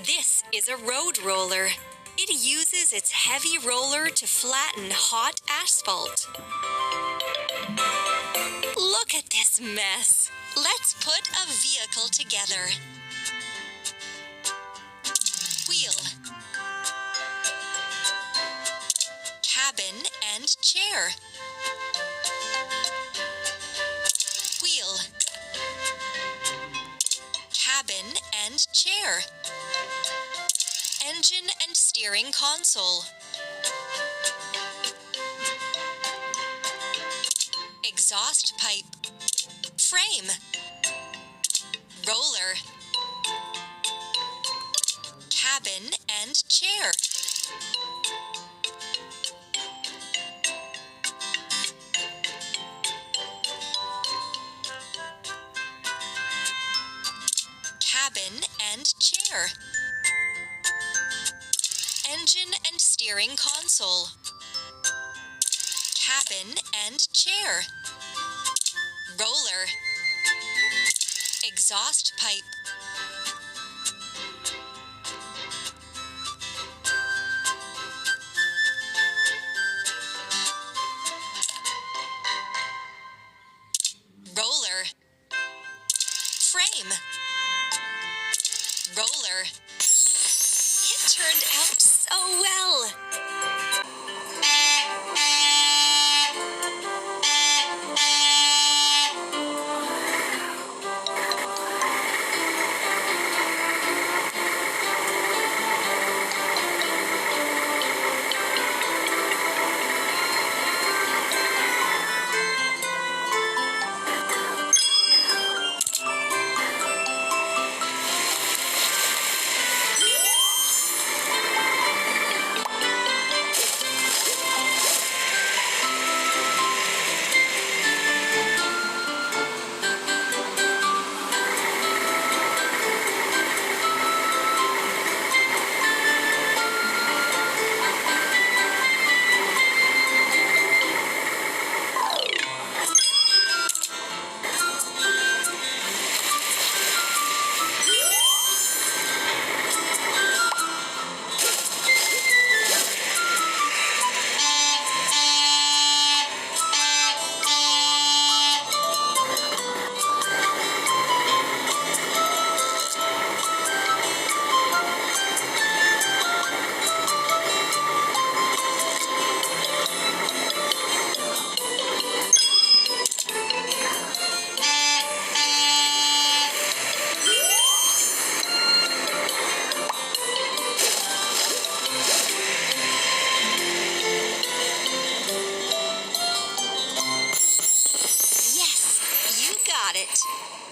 This is a road roller. It uses its heavy roller to flatten hot asphalt. Look at this mess. Let's put a vehicle together. Wheel, cabin and chair. Wheel, cabin and chair. Engine and steering console. Exhaust pipe. Frame. Roller. Cabin and chair. Cabin and chair. Engine and steering console. Cabin and chair. Roller. Exhaust pipe. Roller. Frame. Roller. It turned out so well. Yes, you got it.